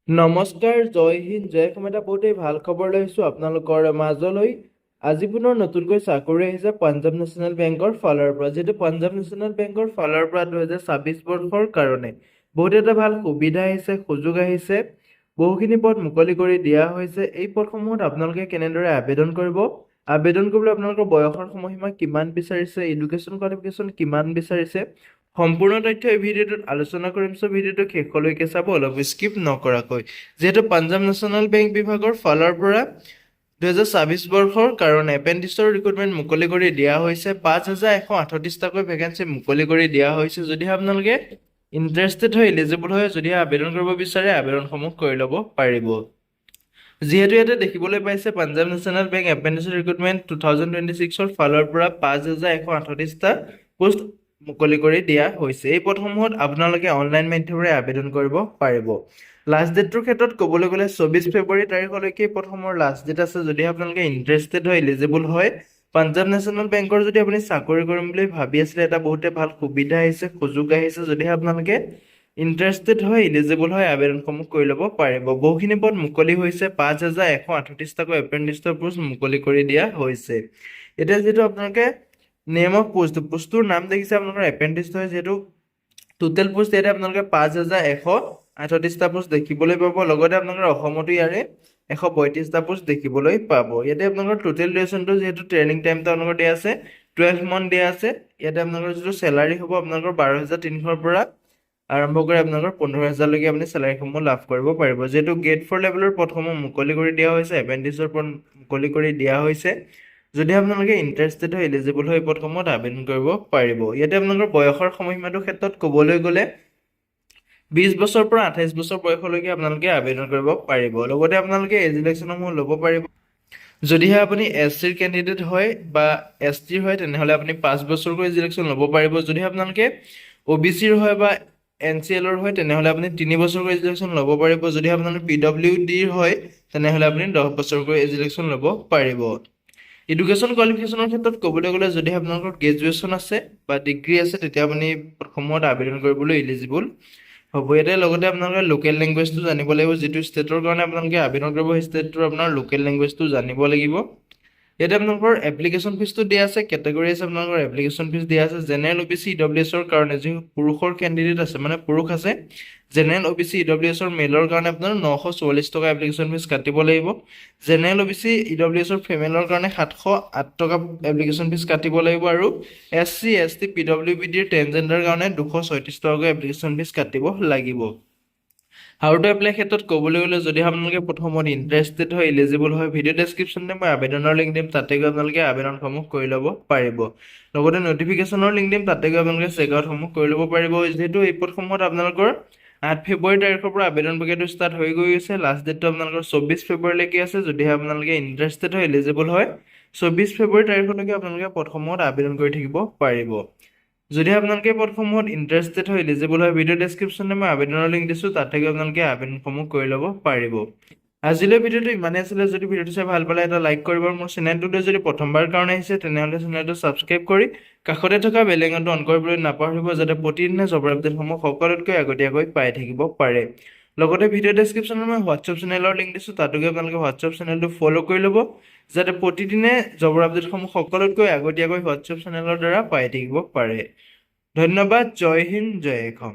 নমস্কাৰ, জয় হিন্দ, জয় অসম। এটা বহুতেই ভাল খবৰ লৈ আহিছোঁ আপোনালোকৰ মাজলৈ। আজি পুনৰ নতুনকৈ চাকৰি আহিছে পাঞ্জাৱ নেশ্যনেল বেংকৰ ফালৰ পৰা। যিহেতু পাঞ্জাৱ নেশ্যনেল বেংকৰ ফালৰ পৰা 2026 বৰ্ষৰ কাৰণে বহুত এটা ভাল সুবিধা আহিছে, সুযোগ আহিছে, বহুখিনি পদ মুকলি কৰি দিয়া হৈছে। এই পদসমূহত আপোনালোকে কেনেদৰে আবেদন কৰিব, আবেদন কৰিবলৈ আপোনালোকৰ বয়সৰ সময়সীমা কিমান বিচাৰিছে, এডুকেশ্যন কোৱালিফিকেশ্যন কিমান বিচাৰিছে, সম্পূৰ্ণ তথ্য এই ভিডিঅ'টোত আলোচনা কৰিম। চ' ভিডিঅ'টো শেষলৈকে চাব, অলপ স্কিপ নকৰাকৈ। যিহেতু পাঞ্জাৱ নেশ্যনেল বেংক বিভাগৰ ফালৰ পৰা 2026 বৰ্ষৰ কাৰণে এপেণ্ডিক্সৰ ৰিক্ৰুটমেণ্ট মুকলি কৰি দিয়া হৈছে। 5138টাকৈ ভেকেঞ্চি মুকলি কৰি দিয়া হৈছে। যদিহে আপোনালোকে ইণ্টাৰেষ্টেড হয়, এলিজিবল হয়, যদিহে আবেদন কৰিব বিচাৰে, আবেদনসমূহ কৰি ল'ব পাৰিব। যিহেতু ইয়াতে দেখিবলৈ পাইছে পাঞ্জাৱ নেশ্যনেল বেংক এপেণ্ডিক্স ৰিক্ৰুটমেণ্ট 2026ৰ ফালৰ পৰা 5138টা পোষ্ট মুকলি কৰি দিয়া হৈছে। এই পদসমূহত আপোনালোকে অনলাইন মাধ্যমেৰে আবেদন কৰিব পাৰিব। লাষ্ট ডেটটোৰ ক্ষেত্ৰত ক'বলৈ গ'লে 24 ফেব্ৰুৱাৰী তাৰিখলৈকে এই পদসমূহৰ লাষ্ট ডেট আছে। যদি আপোনালোকে ইণ্টাৰেষ্টেড হয়, এলিজিবল হয়, পাঞ্জাৱ নেশ্যনেল বেংকৰ যদি আপুনি চাকৰি কৰিম বুলি ভাবি আছিলে, এটা বহুতে ভাল সুবিধা আহিছে, সুযোগ আহিছে। যদিহে আপোনালোকে ইণ্টাৰেষ্টেড হয়, এলিজিবল হয়, আবেদনসমূহ কৰি ল'ব পাৰিব। বহুখিনি পদ মুকলি হৈছে, 5138টাকৈ এপেণ্ডিক্সৰ পোষ্ট মুকলি কৰি দিয়া হৈছে। এতিয়া যিহেতু আপোনালোকে নেম অফ পোষ্টটোৰ নাম দেখিছে, আপোনালোকৰ এপেণ্ডিক্স হয়, যিহেতু টোটেল পোষ্ট ইয়াতে আপোনালোকে 5138টা পোষ্ট দেখিবলৈ পাব। লগতে আপোনালোকৰ অসমতো ইয়াৰে 132টা পোষ্ট দেখিবলৈ পাব। ইয়াতে আপোনালোকৰ টোটেল ডিউৰেশ্যনটো যিহেতু ট্ৰেইনিং টাইমটো আপোনালোকৰ দিয়া আছে 12 মান্থ দিয়া আছে। ইয়াতে আপোনালোকৰ যিটো চেলাৰী হ'ব, আপোনালোকৰ 12,300ৰ পৰা আৰম্ভ কৰি আপোনালোকৰ 15,000লৈকে আপুনি চেলাৰীসমূহ লাভ কৰিব পাৰিব। যিহেতু গ্ৰেড 4 লেভেলৰ পদসমূহ মুকলি কৰি দিয়া হৈছে, এপেণ্ডিক্সৰ পদ মুকলি কৰি দিয়া হৈছে। যদি আপোনালোকে ইণ্টাৰেষ্টেড হয়, এলিজিবল হয়, এই পদসমূহত আবেদন কৰিব পাৰিব। ইয়াতে আপোনালোকৰ বয়সৰ সময়সীমাটোৰ ক্ষেত্ৰত ক'বলৈ গ'লে 20 বছৰৰ পৰা 28 বছৰ বয়সলৈকে আপোনালোকে আবেদন কৰিব পাৰিব। লগতে আপোনালোকে এজ ইলেকশ্যনসমূহ ল'ব পাৰিব। যদিহে আপুনি SC কেণ্ডিডেট হয় বা ST হয়, তেনেহ'লে আপুনি 5 বছৰকৈ এজ ইলেকশ্যন ল'ব পাৰিব। যদিহে আপোনালোকে OBC হয় বা NCL হয়, তেনেহ'লে আপুনি 3 বছৰকৈ এজ ইলেকশ্যন ল'ব পাৰিব। যদি আপোনালোকে PWD হয়, তেনেহ'লে আপুনি 10 বছৰকৈ এজ ইলেকশ্যন ল'ব পাৰিব। এডুকেশ্যন কোৱালিফিকেশ্যনৰ ক্ষেত্ৰত ক'বলৈ গ'লে, যদি আপোনালোকৰ গ্ৰেজুৱেশ্যন আছে বা ডিগ্ৰী আছে, তেতিয়া আপুনি প্ৰথমত আবেদন কৰিবলৈ এলিজিবল হ'ব। ইয়াতে লগতে আপোনালোকে লোকেল লেংগুৱেজটো জানিব লাগিব। যিটো ষ্টেটৰ কাৰণে আপোনালোকে আবেদন কৰিব, সেই ষ্টেটটোৰ আপোনাৰ লোকেল লেংগুৱেজটো জানিব লাগিব। ইয়াতে আপোনালোকৰ এপ্লিকেশ্যন ফিজটো দিয়া আছে, কেটেগৰী আছে, আপোনালোকৰ এপ্লিকেশ্যন ফিজ দিয়া আছে। জেনেৰেল OBC EWSৰ কাৰণে যি পুৰুষৰ কেণ্ডিডেট আছে, মানে পুৰুষ আছে, জেনেৰেল OBC EWSৰ মেলৰ কাৰণে আপোনাৰ 944 টকা এপ্লিকেশ্যন ফিজ কাটিব লাগিব। জেনেৰেল OBC EWSৰ ফিমেলৰ কাৰণে 708 টকা এপ্লিকেশ্যন ফিজ কাটিব লাগিব। আৰু SC ST PWBDৰ ট্ৰেন্সজেণ্ডাৰ কাৰণে 236 টকাকৈ এপ্লিকেশ্যন ফিজ কাটিব লাগিব। হাউ টু এপ্লাই ক্ষেত্ৰত ক'বলৈ গ'লে, যদি আপোনালোকে প্ৰথমত ইণ্টাৰেষ্টেড হয়, এলিজিবল হয়, ভিডিঅ' ডেছক্ৰিপশ্যনতে মই আবেদনৰ লিংক দিম, তাতে গৈ আপোনালোকে আবেদনসমূহ কৰি ল'ব পাৰিব। লগতে নটিফিকেশ্যনৰ লিংক দিম, তাতে গৈ আপোনালোকে চেকআউটসমূহ কৰি ল'ব পাৰিব। যিহেতু এই পদসমূহত আপোনালোকৰ 8 ফেব্ৰুৱাৰী তাৰিখৰ পৰা আবেদন প্ৰক্ৰিয়াটো ষ্টাৰ্ট হৈ গৈ আছে। লাষ্ট ডেটটো আপোনালোকৰ 24 ফেব্ৰুৱাৰীলৈকে আছে। যদিহে আপোনালোকে ইণ্টাৰেষ্টেড হয়, এলিজিবল হয়, 24 ফেব্ৰুৱাৰী তাৰিখলৈকে আপোনালোকে পদসমূহত আবেদন কৰি থাকিব পাৰিব। যদি আপোনালোকে পদসমূহত ইণ্টাৰেষ্টেড হয়, এলিজিবল হয়, ভিডিঅ' ডেছক্ৰিপশ্যনে মই আবেদনৰ লিংক দিছোঁ, তাতে গৈ আপোনালোকে আবেদনসমূহ কৰি ল'ব পাৰিব। আজিলৈ ভিডিঅ'টো ইমানেই আছিলে। যদি ভিডিঅ'টো চাই ভাল পালে এটা লাইক কৰিব। মোৰ চেনেলটোলৈ যদি প্ৰথমবাৰ কাৰণে আহিছে, তেনেহ'লে চেনেলটো ছাবস্ক্ৰাইব কৰি কাষতে থকা বেল আইকনটো অন কৰিবলৈ নাপাহৰিব, যাতে প্ৰতিদিনে জবৰ আপডেটসমূহ সকলোতকৈ আগতীয়াকৈ পাই থাকিব পাৰে। লগতে ভিডিঅ' ডেছক্ৰিপশ্যনত মই হোৱাটছআপ চেনেলৰ লিংক দিছোঁ, তাতো গৈ আপোনালোকে হোৱাটছআপ চেনেলটো ফ'ল' কৰি ল'ব, যাতে প্ৰতিদিনে জবৰ আপডেটসমূহ সকলোতকৈ আগতীয়াকৈ হোৱাটছআপ চেনেলৰ দ্বাৰা পাই থাকিব পাৰে। ধন্যবাদ। জয় হিন্দ, জয় অসম।